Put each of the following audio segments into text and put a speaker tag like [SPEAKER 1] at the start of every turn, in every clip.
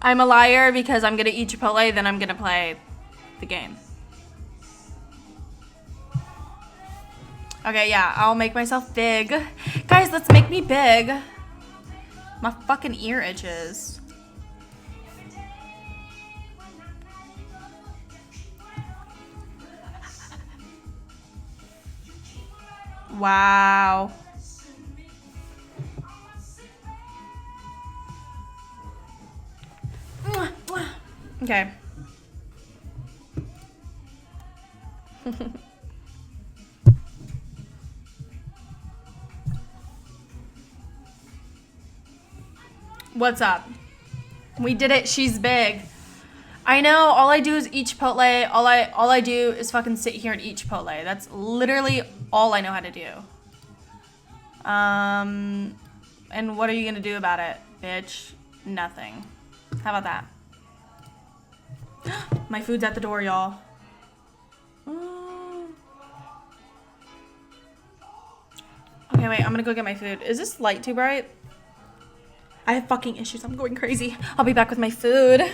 [SPEAKER 1] I'm a liar because I'm gonna eat Chipotle, then I'm gonna play the game. Okay, yeah, I'll make myself big. Guys, let's make me big. My fucking ear itches. Wow. Okay. What's up? We did it. She's big. I know. All I do is eat Chipotle. All I do is fucking sit here and eat Chipotle. That's literally all I know how to do. And what are you gonna do about it, bitch? Nothing. How about that? My food's at the door, y'all. Okay, wait. I'm gonna go get my food. Is this light too bright? I have fucking issues. I'm going crazy. I'll be back with my food.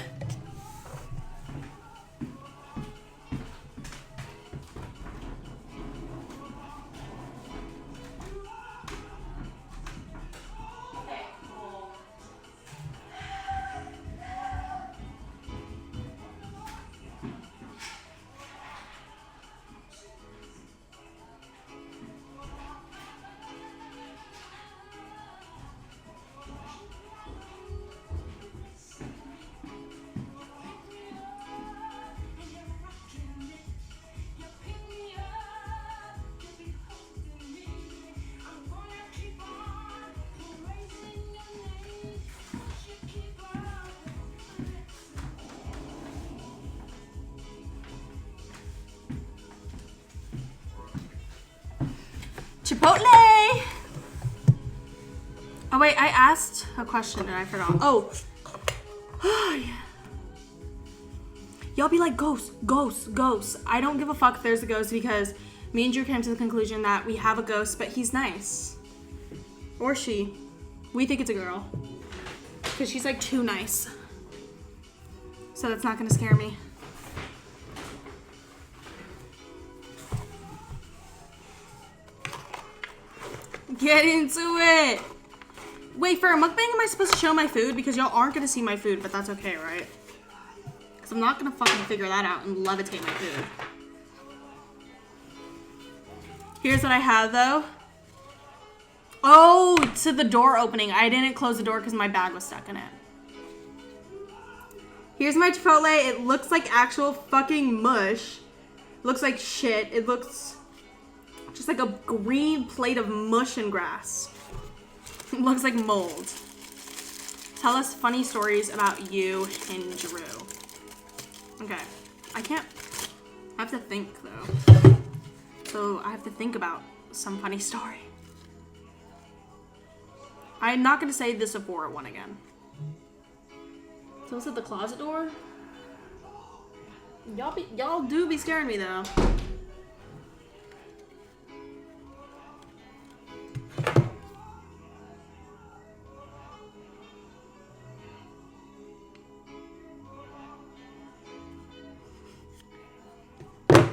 [SPEAKER 1] Chipotle! Oh wait, I asked a question and I forgot. Oh. Yeah. Y'all be like, ghost, ghost, ghost. I don't give a fuck if there's a ghost because me and Drew came to the conclusion that we have a ghost, but he's nice. Or she. We think it's a girl. Because she's like too nice. So that's not gonna scare me. Get into it! Wait, for a mukbang, am I supposed to show my food? Because y'all aren't gonna see my food, but that's okay, right? Because I'm not gonna fucking figure that out and levitate my food. Here's what I have, though. Oh, to the door opening. I didn't close the door because my bag was stuck in it. Here's my Chipotle. It looks like actual fucking mush. It looks like shit. It looks just like a green plate of mush and grass. It looks like mold. Tell us funny stories about you and Drew. Okay. I have to think though. So I have to think about some funny story. I'm not gonna say the Sephora one again. So it's at the closet door. Y'all do be scaring me though.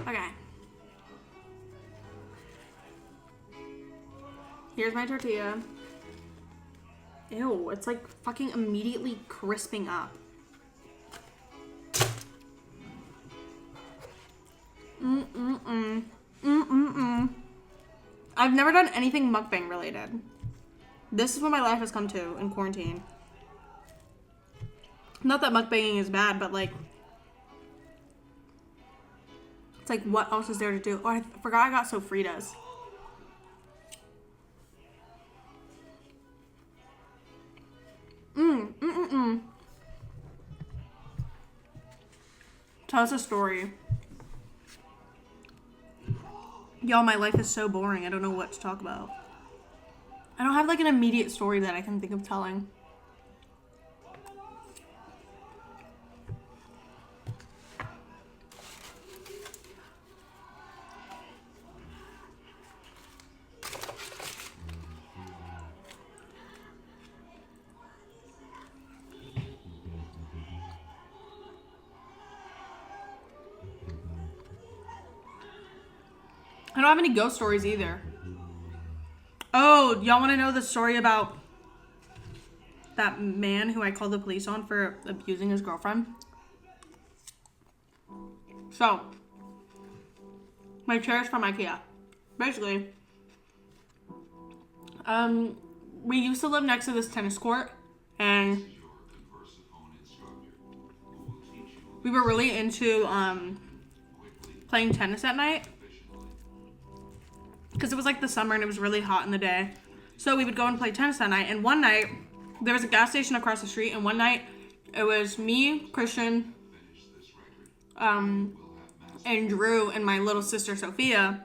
[SPEAKER 1] Okay. Here's my tortilla. Ew, it's like fucking immediately crisping up. I've never done anything mukbang related. This is what my life has come to in quarantine. Not that mukbanging is bad, but like, it's like, what else is there to do? Oh, I forgot I got sofritas. Tell us a story. Y'all, my life is so boring. I don't know what to talk about. I don't have like an immediate story that I can think of telling. don't have any ghost stories either. Oh, y'all want to know the story about that man who I called the police on for abusing his girlfriend? So, my chair is from IKEA. Basically, we used to live next to this tennis court, and we were really into playing tennis at night because it was like the summer and it was really hot in the day. So we would go and play tennis at night. And one night, there was a gas station across the street, and one night it was me, Christian, and Drew and my little sister Sophia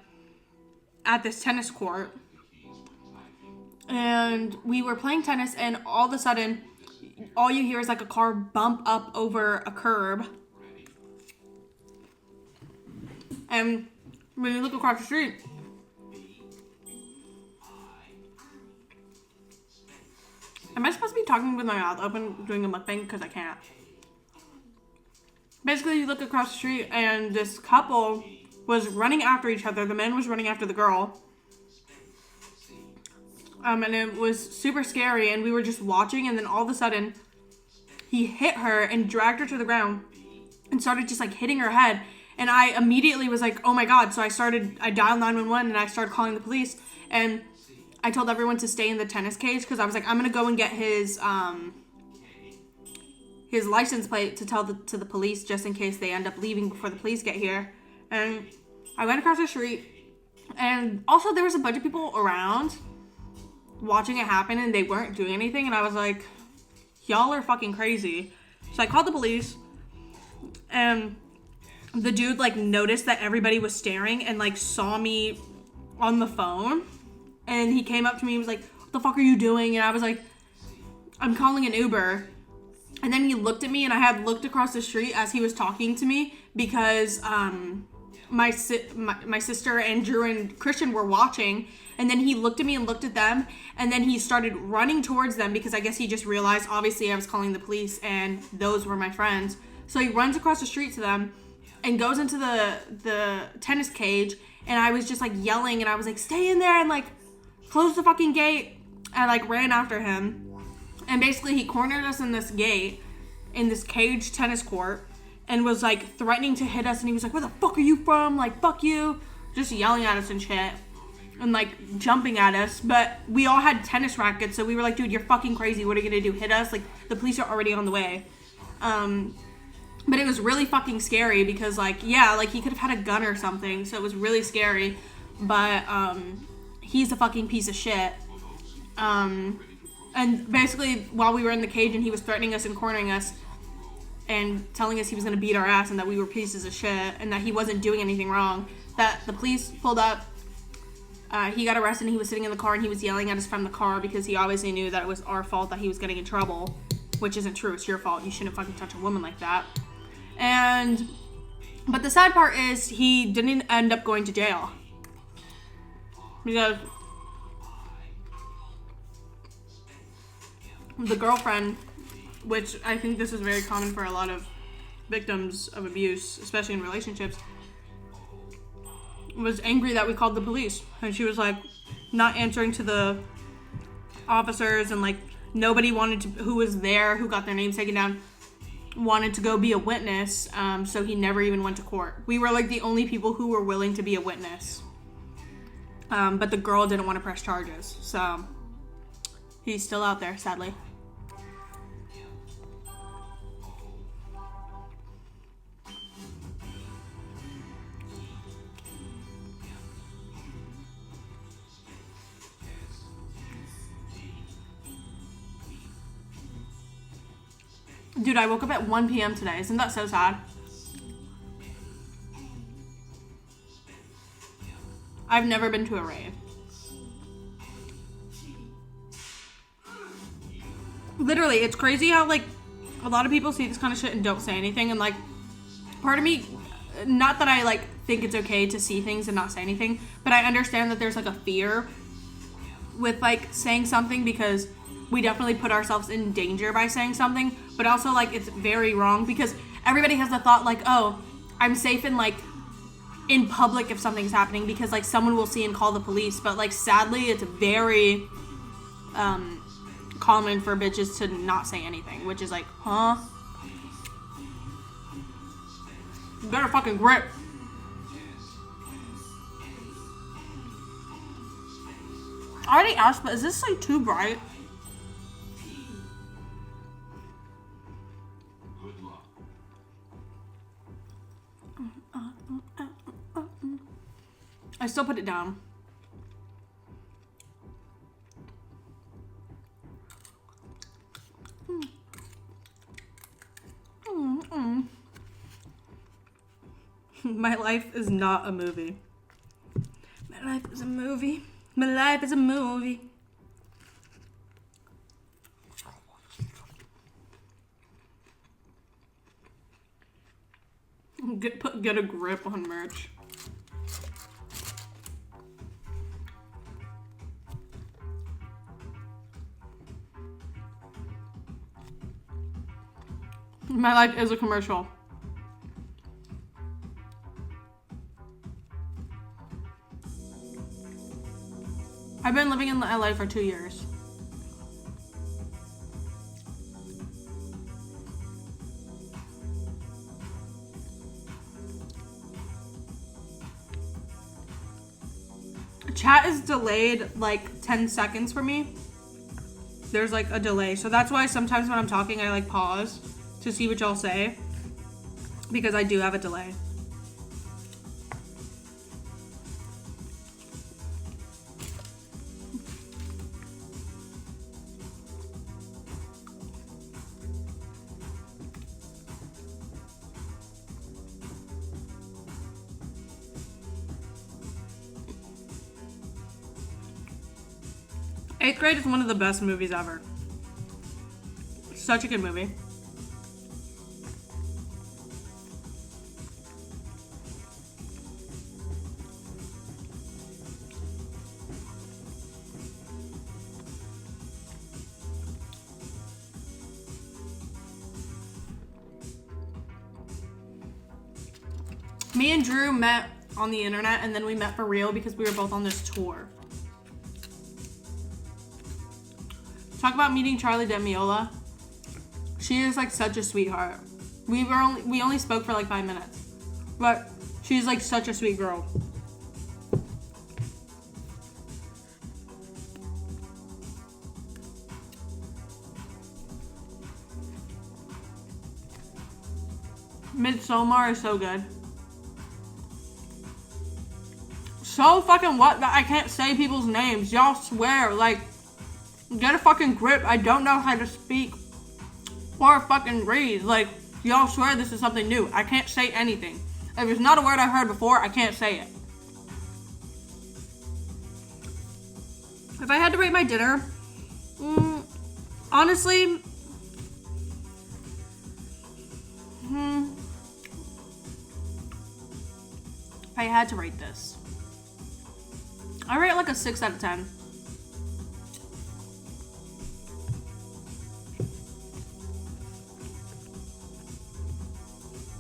[SPEAKER 1] at this tennis court. And we were playing tennis, and all of a sudden, all you hear is like a car bump up over a curb. And when you look across the street, am I supposed to be talking with my mouth open doing a mukbang? Because I can't. Basically, you look across the street and this couple was running after each other. The man was running after the girl. And it was super scary, and we were just watching, and then all of a sudden, he hit her and dragged her to the ground and started just like hitting her head. And I immediately was like, oh my God. So I dialed 911 and I started calling the police, and I told everyone to stay in the tennis cage because I was like, I'm going to go and get his license plate to tell to the police just in case they end up leaving before the police get here. And I went across the street, and also there was a bunch of people around watching it happen, and they weren't doing anything. And I was like, y'all are fucking crazy. So I called the police, and the dude like noticed that everybody was staring and like saw me on the phone, and he came up to me and was like, what the fuck are you doing? And I was like, I'm calling an Uber. And then he looked at me, and I had looked across the street as he was talking to me because my sister and Drew and Christian were watching. And then he looked at me and looked at them, and then he started running towards them because I guess he just realized obviously I was calling the police and those were my friends. So he runs across the street to them and goes into the tennis cage, and I was just like yelling, and I was like, stay in there and like close the fucking gate. I like ran after him, and basically he cornered us in this gate in this cage tennis court and was like threatening to hit us, and he was like, where the fuck are you from? Like, fuck you. Just yelling at us and shit. And like jumping at us, but we all had tennis rackets, so we were like, dude, you're fucking crazy. What are you gonna do? Hit us? Like, the police are already on the way. But it was really fucking scary because like, yeah, like he could have had a gun or something, so it was really scary. But he's a fucking piece of shit. And basically while we were in the cage and he was threatening us and cornering us and telling us he was gonna beat our ass and that we were pieces of shit and that he wasn't doing anything wrong, that the police pulled up. He got arrested, and he was sitting in the car, and he was yelling at us from the car because he obviously knew that it was our fault that he was getting in trouble, which isn't true. It's your fault. You shouldn't fucking touch a woman like that. But the sad part is he didn't end up going to jail because the girlfriend, which I think this is very common for a lot of victims of abuse, especially in relationships, was angry that we called the police, and she was like not answering to the officers, and like nobody wanted to, who was there, who got their names taken down, wanted to go be a witness, so he never even went to court. We were like the only people who were willing to be a witness, but the girl didn't want to press charges, so he's still out there, sadly. Dude, I woke up at 1 p.m. today. Isn't that so sad? I've never been to a rave. Literally, it's crazy how, like, a lot of people see this kind of shit and don't say anything. And, like, part of me, not that I, like, think it's okay to see things and not say anything, but I understand that there's, like, a fear with, like, saying something because we definitely put ourselves in danger by saying something, but also like it's very wrong because everybody has the thought like, oh, I'm safe in like in public if something's happening, because like someone will see and call the police. But like sadly, it's very common for bitches to not say anything, which is like, huh? You better fucking grip. I already asked, but is this like too bright? I still put it down. My life is not a movie. My life is a movie. My life is a movie. Get a grip on merch. My life is a commercial. I've been living in LA for 2 years. Chat is delayed like 10 seconds for me. There's like a delay. So that's why sometimes when I'm talking, I like pause to see what y'all say, because I do have a delay. Eighth Grade is one of the best movies ever. Such a good movie. Me and Drew met on the internet, and then we met for real because we were both on this tour. Talk about meeting Charlie Demiola. She is like such a sweetheart. We only spoke for like 5 minutes, but she's like such a sweet girl. Midsommar is so good. So fucking what that I can't say people's names. Y'all swear, like, get a fucking grip. I don't know how to speak or fucking read. Like, y'all swear this is something new. I can't say anything. If it's not a word I heard before, I can't say it. If I had to rate my dinner, honestly, if I had to rate this, I rate it like a 6 out of 10.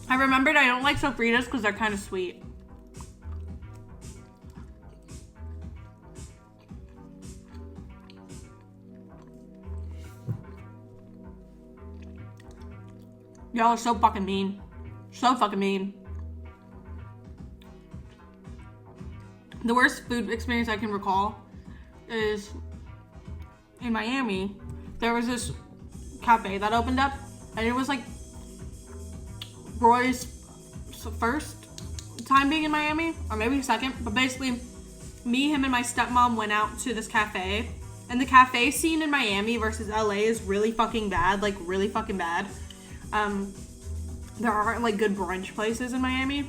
[SPEAKER 1] I remembered I don't like sofritas because they're kind of sweet. Y'all are so fucking mean. So fucking mean. The worst food experience I can recall is in Miami. There was this cafe that opened up, and it was like Roy's first time being in Miami, or maybe second, but basically me, him, and my stepmom went out to this cafe, and the cafe scene in Miami versus LA is really fucking bad, like really fucking bad. There aren't like good brunch places in Miami.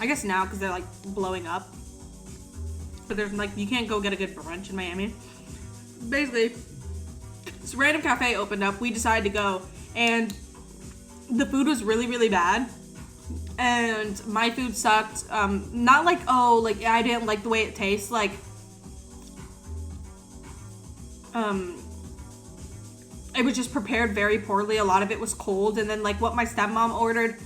[SPEAKER 1] I guess now because they're like blowing up, but there's like, you can't go get a good brunch in Miami. Basically, this random cafe opened up, we decided to go, and the food was really, really bad, and my food sucked. Not like, oh, like I didn't like the way it tastes, like, it was just prepared very poorly. A lot of it was cold, and then like what my stepmom ordered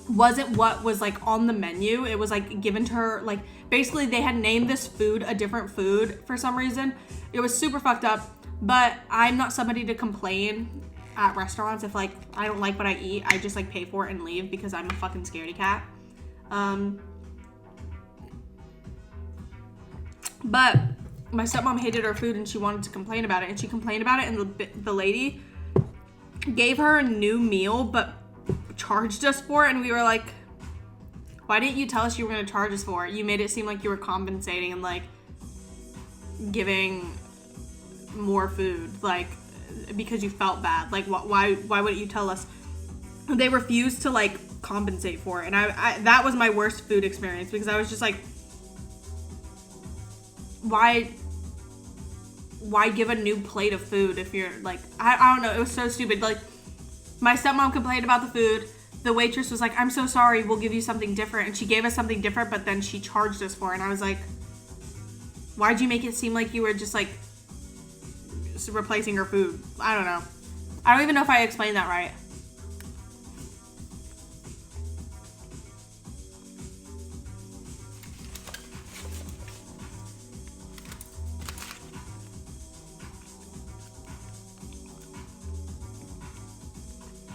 [SPEAKER 1] wasn't what was like on the menu. It was like given to her, like basically they had named this food a different food for some reason. It was super fucked up, but I'm not somebody to complain at restaurants if like I don't like what I eat. I just like pay for it and leave because I'm a fucking scaredy cat. But my stepmom hated her food and she wanted to complain about it, and she complained about it, and the lady gave her a new meal but charged us for it, and we were like, why didn't you tell us you were going to charge us for it? You made it seem like you were compensating and like giving more food, like because you felt bad. Like why wouldn't you tell us? They refused to like compensate for it, and I that was my worst food experience, because I was just like, why give a new plate of food if you're like, I don't know, it was so stupid. Like my stepmom complained about the food, the waitress was like, I'm so sorry, we'll give you something different, and she gave us something different, but then she charged us for it, and I was like, why'd you make it seem like you were just like replacing her food? I don't know. I don't even know if I explained that right.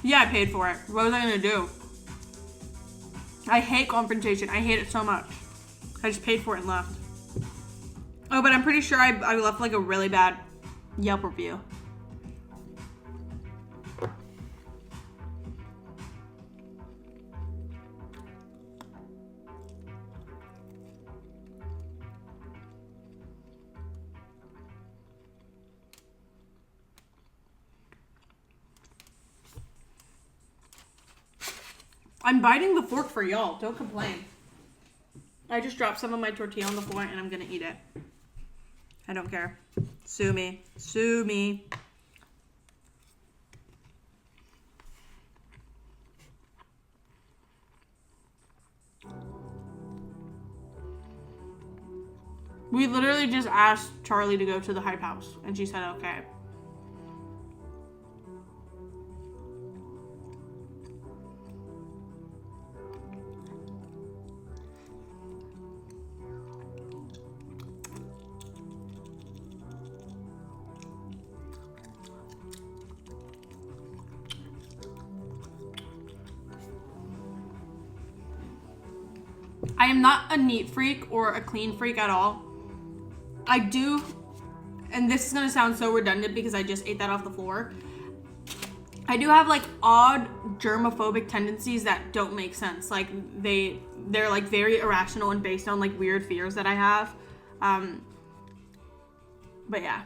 [SPEAKER 1] Yeah, I paid for it. What was I gonna do? I hate confrontation. I hate it so much. I just paid for it and left. Oh, but I'm pretty sure I left like a really bad Yelp review. I'm biting the fork for y'all. Don't complain. I just dropped some of my tortilla on the floor and I'm gonna eat it. I don't care. Sue me. Sue me. We literally just asked Charlie to go to the Hype House and she said okay. I am not a neat freak or a clean freak at all. I do, and this is gonna sound so redundant because I just ate that off the floor. I do have like odd germophobic tendencies that don't make sense. Like they're like very irrational and based on like weird fears that I have. But yeah.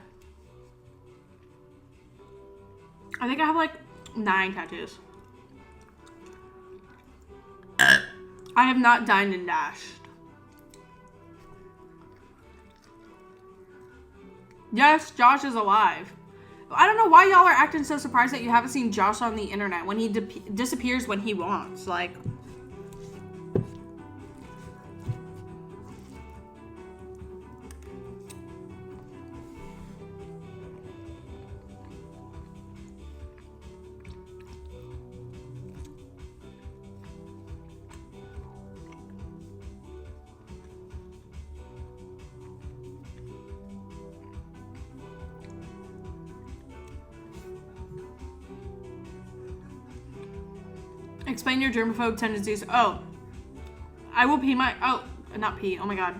[SPEAKER 1] I think I have like 9 tattoos. I have not dined and dashed. Yes, Josh is alive. I don't know why y'all are acting so surprised that you haven't seen Josh on the internet when he disappears when he wants. Like, explain your germaphobe tendencies. Oh, I will pee my, oh, not pee, oh my god.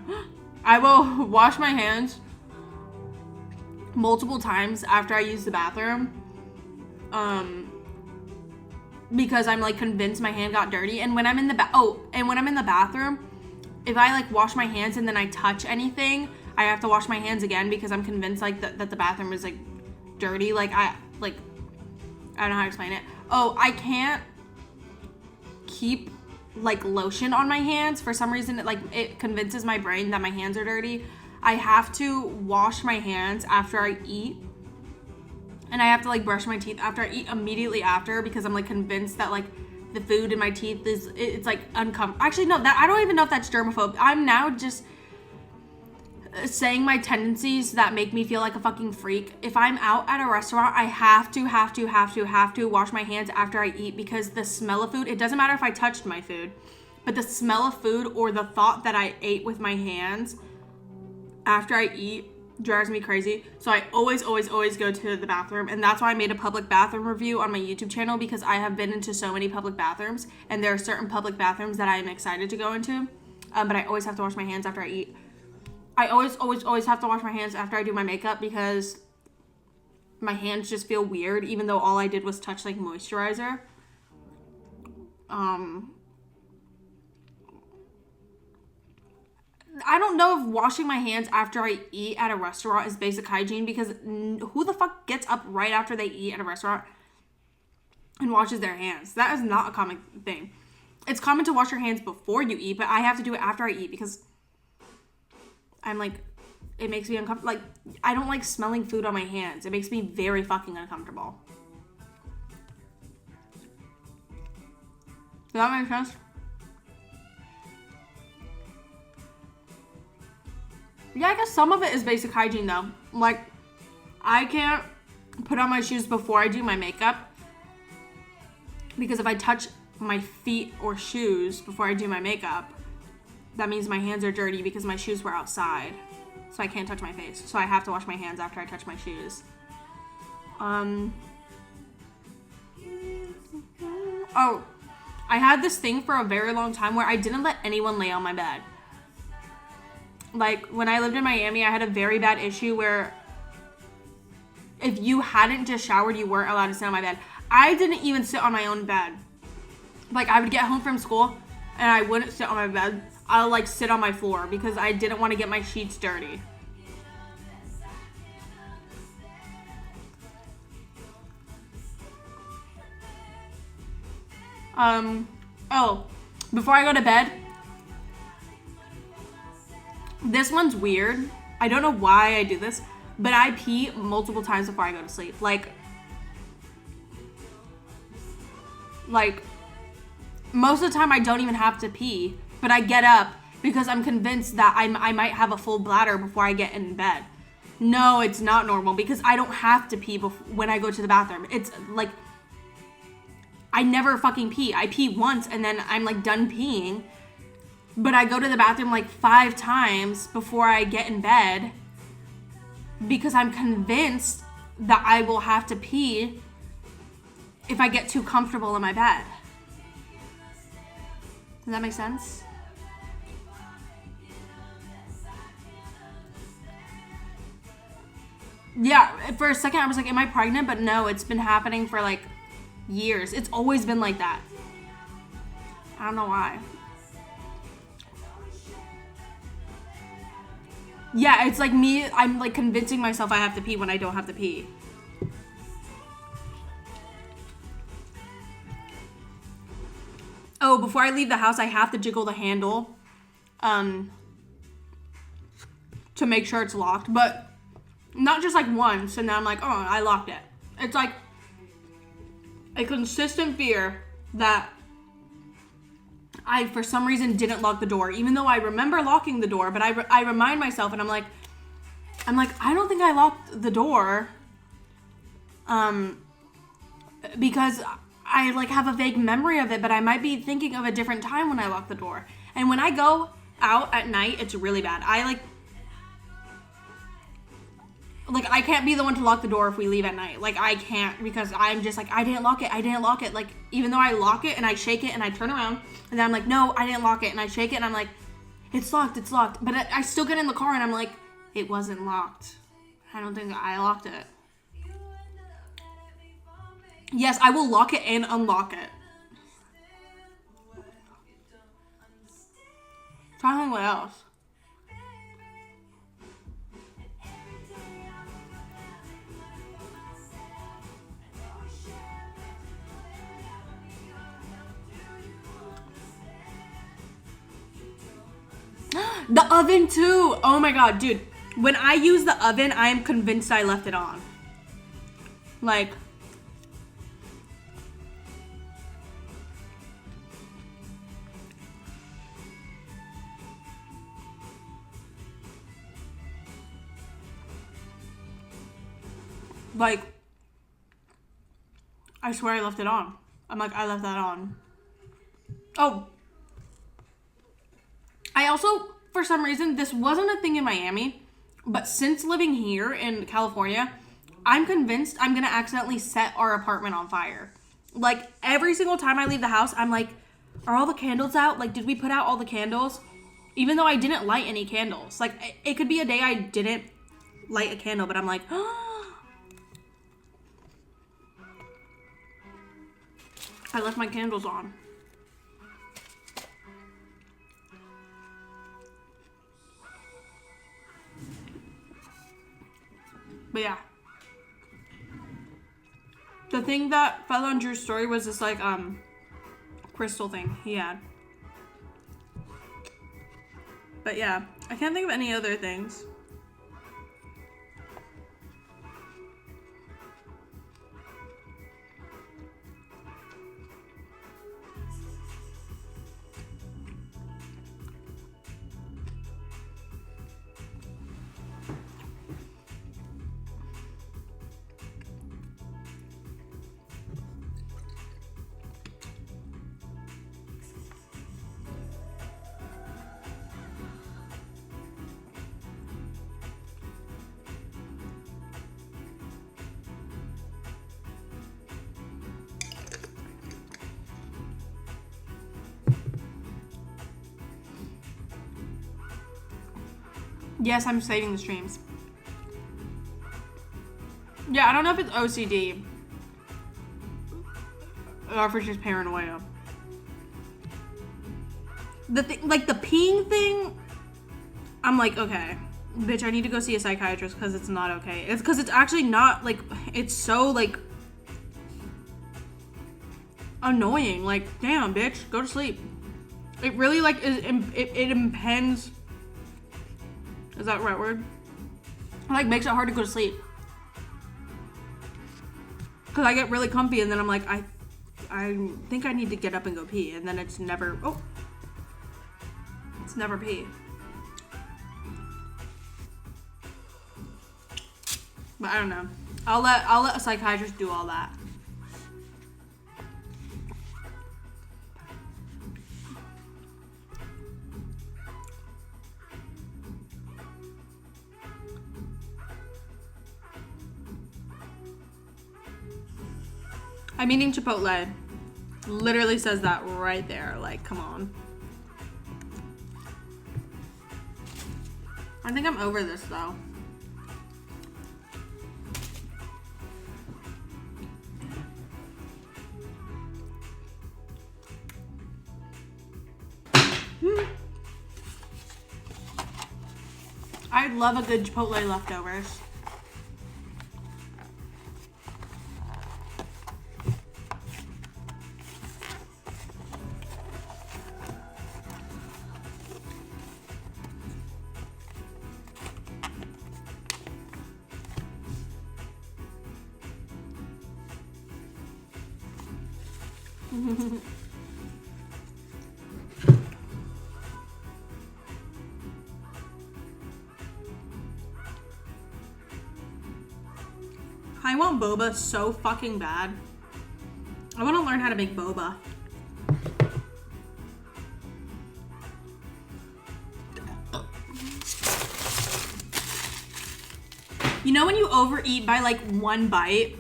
[SPEAKER 1] I will wash my hands multiple times after I use the bathroom. Because I'm like convinced my hand got dirty. And when I'm in the bathroom, if I like wash my hands and then I touch anything, I have to wash my hands again because I'm convinced like that the bathroom is like dirty. Like I don't know how to explain it. Oh, I can't keep like lotion on my hands for some reason. It convinces my brain that my hands are dirty. I have to wash my hands after I eat, and I have to like brush my teeth after I eat immediately after, because I'm like convinced that like the food in my teeth it's like uncomfortable. Actually no, that I don't even know if that's germaphobe. I'm now just saying my tendencies that make me feel like a fucking freak. If I'm out at a restaurant, I have to wash my hands after I eat, because the smell of food, it doesn't matter if I touched my food, but the smell of food or the thought that I ate with my hands after I eat drives me crazy. So I always go to the bathroom, and that's why I made a public bathroom review on my YouTube channel, because I have been into so many public bathrooms, and there are certain public bathrooms that I am excited to go into, but I always have to wash my hands after I eat. I always have to wash my hands after I do my makeup, because my hands just feel weird, even though all I did was touch like moisturizer. I don't know if washing my hands after I eat at a restaurant is basic hygiene, because who the fuck gets up right after they eat at a restaurant and washes their hands? That is not a common thing. It's common to wash your hands before you eat, but I have to do it after I eat, because I'm like, it makes me uncomfortable. Like, I don't like smelling food on my hands. It makes me very fucking uncomfortable. Does that make sense? Yeah, I guess some of it is basic hygiene though. Like, I can't put on my shoes before I do my makeup, because if I touch my feet or shoes before I do my makeup, that means my hands are dirty because my shoes were outside. So I can't touch my face. So I have to wash my hands after I touch my shoes. Oh, I had this thing for a very long time where I didn't let anyone lay on my bed. Like, when I lived in Miami, I had a very bad issue where if you hadn't just showered, you weren't allowed to sit on my bed. I didn't even sit on my own bed. Like, I would get home from school and I wouldn't sit on my bed. I'll like sit on my floor because I didn't want to get my sheets dirty. Oh, before I go to bed, this one's weird. I don't know why I do this, but I pee multiple times before I go to sleep. Like most of the time I don't even have to pee, but I get up because I'm convinced that I might have a full bladder before I get in bed. No, it's not normal because I don't have to pee when I go to the bathroom. It's like, I never fucking pee. I pee once and then I'm like done peeing, but I go to the bathroom like 5 times before I get in bed because I'm convinced that I will have to pee if I get too comfortable in my bed. Does that make sense? Yeah, for a second I was like, am I pregnant? But no, it's been happening for like years. It's always been like that. I don't know why. Yeah, it's like me, I'm like convincing myself I have to pee when I don't have to pee. Oh, before I leave the house, I have to jiggle the handle to make sure it's locked, but not just like once and then I'm like, oh, I locked it. It's like a consistent fear that I, for some reason, didn't lock the door, even though I remember locking the door, but I remind myself and I'm like, I don't think I locked the door, because I like have a vague memory of it, but I might be thinking of a different time when I lock the door. And when I go out at night, it's really bad. I I can't be the one to lock the door if we leave at night. Like, I can't, because I'm just like, I didn't lock it. Like, even though I lock it and I shake it and I turn around and then I'm like, no, I didn't lock it, and I shake it and I'm like, it's locked. But I still get in the car and I'm like, it wasn't locked. I don't think I locked it. Yes, I will lock it and unlock it. Trying to think what else. The oven too. Oh my god, dude. When I use the oven, I am convinced I left it on. Like, Like, I swear I left it on. I'm like, I left that on. Oh. I also, for some reason, this wasn't a thing in Miami, but since living here in California, I'm convinced I'm gonna accidentally set our apartment on fire. Like, every single time I leave the house, I'm like, are all the candles out? Like, did we put out all the candles? Even though I didn't light any candles. Like, it could be a day I didn't light a candle, but I'm like, I left my candles on. But yeah. The thing that fell on Drew's story was this, like, crystal thing he had. But yeah, I can't think of any other things. Yes, I'm saving the streams. Yeah, I don't know if it's OCD or if it's just paranoia. The thing, like the peeing thing, I'm like, okay, bitch, I need to go see a psychiatrist because it's not okay. It's because it's actually not, like, it's so, like, annoying. Like, damn, bitch, go to sleep. It really, like, it impends. Is that the right word? It, like, makes it hard to go to sleep. Because I get really comfy and then I'm like, I think I need to get up and go pee. And then it's never, it's never pee. But I don't know. I'll let a psychiatrist do all that. I'm eating chipotle. Literally says that right there. Like, come on. I think I'm over this though. I love a good chipotle leftovers. I want boba so fucking bad. I want to learn how to make boba. You know when you overeat by like one bite?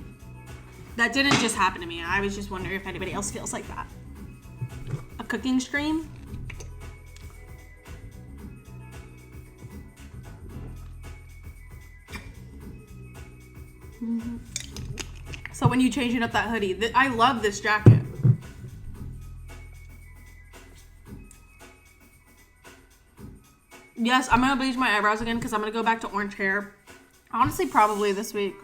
[SPEAKER 1] That didn't just happen to me. I was just wondering if anybody else feels like that. A cooking stream? So when you changing up that hoodie, I love this jacket. Yes, I'm gonna bleach my eyebrows again because I'm gonna go back to orange hair. Honestly, probably this week.